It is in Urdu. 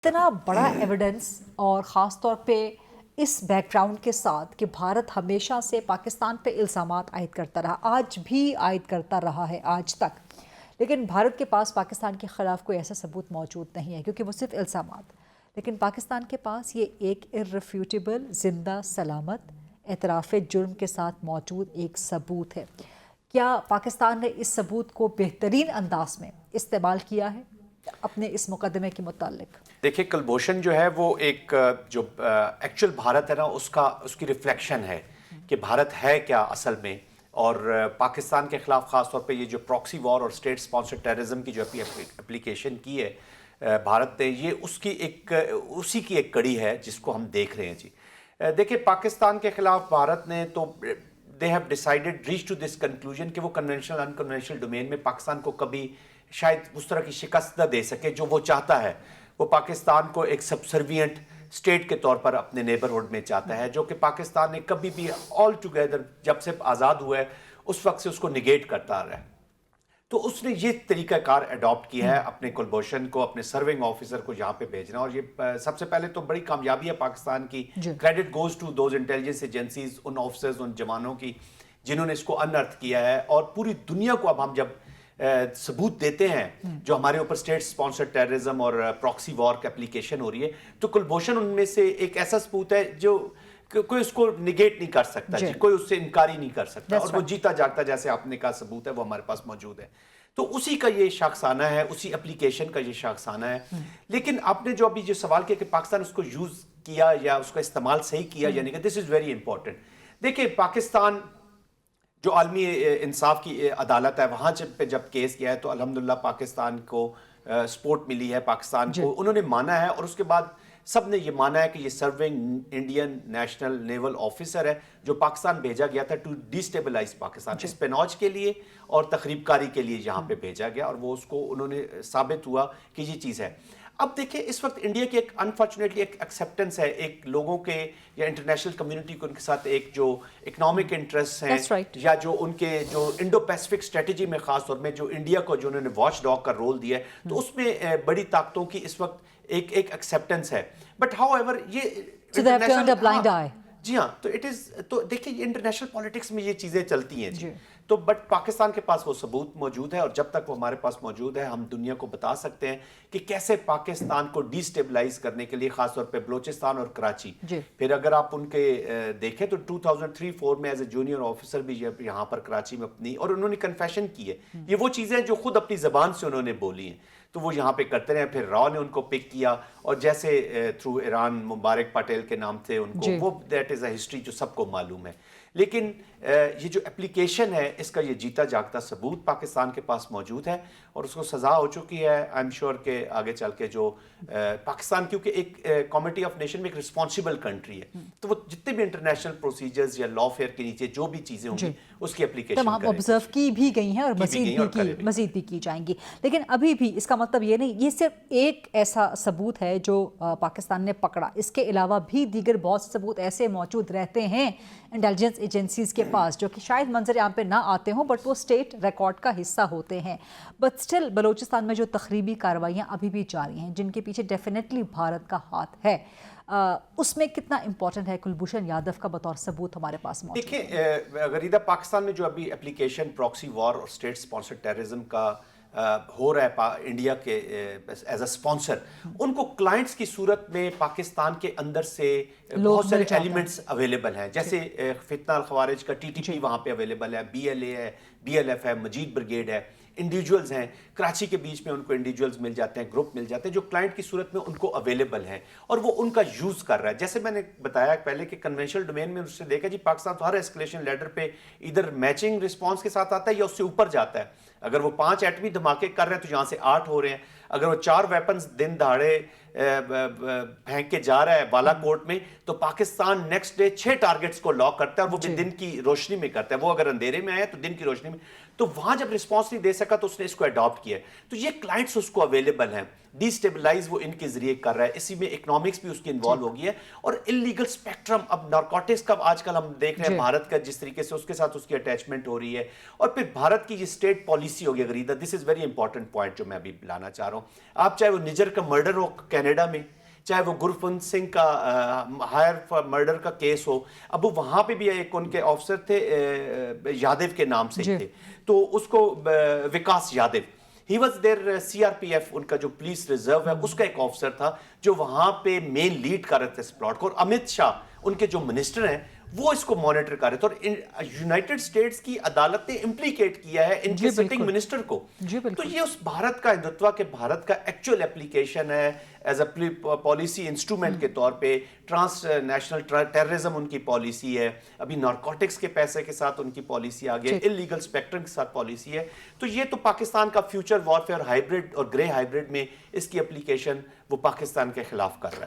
اتنا بڑا ایویڈنس اور خاص طور پہ اس بیک گراؤنڈ کے ساتھ کہ بھارت ہمیشہ سے پاکستان پہ الزامات عائد کرتا رہا، آج بھی عائد کرتا رہا ہے آج تک، لیکن بھارت کے پاس پاکستان کے خلاف کوئی ایسا ثبوت موجود نہیں ہے کیونکہ وہ صرف الزامات، لیکن پاکستان کے پاس یہ ایک irrefutable زندہ سلامت اعتراف جرم کے ساتھ موجود ایک ثبوت ہے۔ کیا پاکستان نے اس ثبوت کو بہترین انداز میں استعمال کیا ہے اپنے اس مقدمے کے متعلق؟ دیکھیں، کلبھوشن جو ہے وہ ایک جو ایکچوئل بھارت ہے نا اس کی ریفلیکشن ہے کہ بھارت ہے کیا اصل میں، اور پاکستان کے خلاف خاص طور پہ یہ جو پراکسی وار اور اسٹیٹ اسپانسر ٹیررزم کی جو اپلیکیشن کی ہے بھارت نے، یہ اسی کی ایک کڑی ہے جس کو ہم دیکھ رہے ہیں جی۔ دیکھیں، پاکستان کے خلاف بھارت نے تو they have decided reach to this conclusion کہ وہ کنونشنل انکنونشنل ڈومین میں پاکستان کو کبھی شاید اس طرح کی شکست نہ دے سکے جو وہ چاہتا ہے۔ وہ پاکستان کو ایک سبسروینٹ اسٹیٹ کے طور پر اپنے نیبرہڈ میں چاہتا ہے، جو کہ پاکستان نے کبھی بھی آل ٹوگیدر جب سے آزاد ہوا ہے اس وقت سے اس کو نگیٹ کرتا آ رہا ہے۔ تو اس نے یہ طریقہ کار اڈاپٹ کیا ہے اپنے کلبھوشن کو، اپنے سرونگ آفیسر کو یہاں پہ بھیجنا، اور یہ سب سے پہلے تو بڑی کامیابی ہے پاکستان کی۔ Credit goes to those intelligence agencies, ان آفیسرز، ان جوانوں کی جنہوں نے اس کو انرتھ کیا ہے، اور پوری دنیا کو اب ہم جب ثبوت دیتے ہیں جو ہمارے اوپر اسٹیٹ اسپانسر ٹیررزم اور پراکسی وار کی اپلیکیشن ہو رہی ہے، تو کلبھوشن ان میں سے ایک ایسا ثبوت ہے جو کوئی اس کو نگیٹ نہیں کر سکتا جی، کوئی اس سے انکاری نہیں کر سکتا، اور وہ جیتا جاگتا جیسے آپ نے کہا ثبوت ہے وہ ہمارے پاس موجود ہے۔ تو اسی کا یہ شاخسانہ ہے، اسی اپلیکیشن کا یہ شاخسانہ ہے۔ لیکن آپ نے جو ابھی جو سوال کیا کہ پاکستان اس کو یوز کیا یا اس کا استعمال صحیح کیا یعنی کہ دس از ویری امپورٹنٹ۔ دیکھیں، پاکستان جو عالمی انصاف کی عدالت ہے وہاں پہ جب کیس کیا ہے تو الحمدللہ پاکستان کو سپورٹ ملی ہے، پاکستان کو انہوں نے مانا ہے، اور اس کے بعد سب نے یہ مانا ہے کہ یہ سرونگ انڈین نیشنل نیول آفیسر ہے جو پاکستان بھیجا گیا تھا ٹو ڈیسٹیبلائز پاکستان، اسپیناج کے لیے اور تخریب کاری کے لیے یہاں پہ بھیجا گیا، اور وہ اس کو انہوں نے ثابت ہوا کہ یہ چیز ہے۔ اب دیکھیں، اس وقت انڈیا کی ایک انفارچونیٹلی ایک ایکسیپٹنس ہے، ایک لوگوں کے یا انٹرنیشنل کمیونٹی کو ان کے ساتھ ایک جو اکنامک انٹرسٹ ہیں یا جو ان کے جو انڈو پیسفک اسٹریٹجی میں خاص طور میں جو انڈیا کو جو انہوں نے واچ ڈاگ کا رول دیا ہے، تو اس میں بڑی طاقتوں کی اس وقت ایک ایکسیپٹنس ہے۔ بٹ ہاؤ ایور یہ جی ہاں، تو دیکھیں انٹرنیشنل پالیٹکس میں یہ چیزیں چلتی ہیں جی، تو بٹ پاکستان کے پاس وہ ثبوت موجود ہے، اور جب تک وہ ہمارے پاس موجود ہے ہم دنیا کو بتا سکتے ہیں کہ کیسے پاکستان کو ڈی سٹیبلائز کرنے کے لیے خاص طور پہ بلوچستان اور کراچی، پھر اگر آپ ان کے دیکھیں تو 2003-04 میں ایز اے جونیئر آفیسر بھی یہاں پر کراچی میں اپنی، اور انہوں نے کنفیشن کی ہے، یہ وہ چیزیں جو خود اپنی زبان سے انہوں نے بولی ہیں، تو وہ یہاں پہ کرتے رہے۔ پھر راؤ نے ان کو پک کیا، اور جیسے تھرو ایران مبارک پٹیل کے نام تھے ان کو، وہ دیٹ از اے ہسٹری جو سب کو معلوم ہے۔ لیکن یہ جو اپلیکیشن ہے اس کا یہ جیتا جاگتا ثبوت پاکستان کے پاس موجود ہے، اور اس کو سزا ہو چکی ہے۔ آئی ایم شیور کہ آگے چل کے جو پاکستان، کیونکہ ایک کمیٹی آف نیشن میں ایک رسپانسیبل کنٹری ہے، تو وہ جتنے بھی انٹرنیشنل پروسیجرز یا لا فیئر کے نیچے جو بھی چیزیں ہوں گی اس کی اپلیکیشن تمام آبزرو کی بھی گئی ہیں اور مزید بھی کی جائیں گی۔ لیکن ابھی بھی اس کا مطلب یہ نہیں، یہ صرف ایک ایسا ثبوت ہے جو پاکستان نے پکڑا، اس کے علاوہ بھی دیگر بہت سے ثبوت ایسے موجود رہتے ہیں انٹیلیجنس ایجنسیز کے پاس جو کہ شاید منظر عام پہ نہ آتے ہوں، بٹ وہ اسٹیٹ ریکارڈ کا حصہ ہوتے ہیں۔ بٹ اسٹل بلوچستان میں جو تخریبی کارروائیاں ابھی بھی جاری ہیں جن کے پیچھے ڈیفینیٹلی بھارت کا ہاتھ ہے، اس میں کتنا امپورٹنٹ ہے کلبھوشن یادو کا بطور ثبوت ہمارے پاس موجود؟ دیکھیں، غریدہ، پاکستان میں جو ابھی اپلیکیشن پراکسی وار اور اسٹیٹ اسپانسر ٹیررزم کا ہو رہا ہے انڈیا کے ایز اے اسپانسر، ان کو کلائنٹس کی صورت میں پاکستان کے اندر سے بہت سارے ایلیمنٹس اویلیبل ہیں، جیسے فتنہ الخوارج کا ٹی ٹی پی وہاں پہ اویلیبل ہے، بی ایل اے ہے، بی ایل ایف ہے، مجید بریگیڈ ہے، انڈیویجولز ہیں کراچی کے بیچ میں، ان کو انڈیویجولز مل جاتے ہیں، گروپ مل جاتے ہیں جو کلائنٹ کی صورت میں ان کو اویلیبل ہیں، اور وہ ان کا یوز کر رہا ہے۔ جیسے میں نے بتایا پہلے کہ کنونشنل ڈومین میں اس سے دیکھا جی پاکستان تو ہر اسکلیشن لیڈر پہ ادھر میچنگ رسپانس کے ساتھ آتا ہے یا اس سے اوپر جاتا ہے۔ اگر وہ 5 ایٹمی دھماکے کر رہے ہیں تو یہاں سے 8 ہو رہے ہیں، اگر وہ 4 ویپنز دن دہاڑے پھینک کے جا رہا ہے بالا کوٹ میں، تو پاکستان نیکسٹ ڈے 6 ٹارگٹس کو لاک کرتا ہے، اور وہ بھی دن کی روشنی میں کرتا ہے۔ وہ اگر اندھیرے میں آیا تو دن کی روشنی میں، تو وہاں جب رسپانس نہیں دے سکا تو اس نے اس کو اڈاپٹ کیا. تو یہ کلائنٹس اس کو اویلیبل ہیں, ڈی اسٹیبلائز وہ ان کے ذریعے کر رہا ہے, اسی میں اکنامکس بھی اس کی انوالو ہو گئی ہے. اور انلیگل اسپیکٹرم, اب نارکوٹکس کا آج کل ہم دیکھ رہے ہیں بھارت کا جس طریقے سے اس کے ساتھ اس کی اٹیچمنٹ ہو رہی ہے. اور پھر بھارت کی یہ اسٹیٹ پالیسی ہوگی غریدہ, دس از ویری امپورٹنٹ پوائنٹ جو میں ابھی لانا چاہ رہا ہوں. آپ چاہے وہ نجر کا مرڈر ہو کینیڈا میں, چاہے وہ گرفنت سنگھ کا ہائر مرڈر کا کیس ہو, اب وہ وہاں پہ بھی ایک ان کے آفیسر تھے یادو کے نام سے تھے, تو اس کو Vikas Yadav, he was there C R P F, ان کا جو پولیس ریزرو ہے اس کا ایک آفیسر تھا جو وہاں پہ مین لیڈ کر رہے تھے اس پلاٹ کو. اور امیت شاہ ان کے جو منسٹر ہیں وہ اس کو مانیٹر کر رہے تھے, اور یونائٹڈ اسٹیٹس کی عدالت نے امپلیکیٹ کیا ہے ان کے سٹنگ منسٹر کو. تو یہ اس بھارت کا ہندوتوا کے بھارت کا ایکچوئل اپلیکیشن ہے ایز اے پالیسی انسٹرومنٹ کے طور پہ. ٹرانس نیشنل ٹیررزم ان کی پالیسی ہے, ابھی نارکوٹکس کے پیسے کے ساتھ ان کی پالیسی آگے, انلیگل اسپیکٹرم کے ساتھ پالیسی ہے. تو یہ تو پاکستان کا فیوچر وارفیئر ہائیبرڈ اور گرے ہائیبرڈ میں اس کی اپلیکیشن وہ پاکستان کے خلاف کر رہا ہے.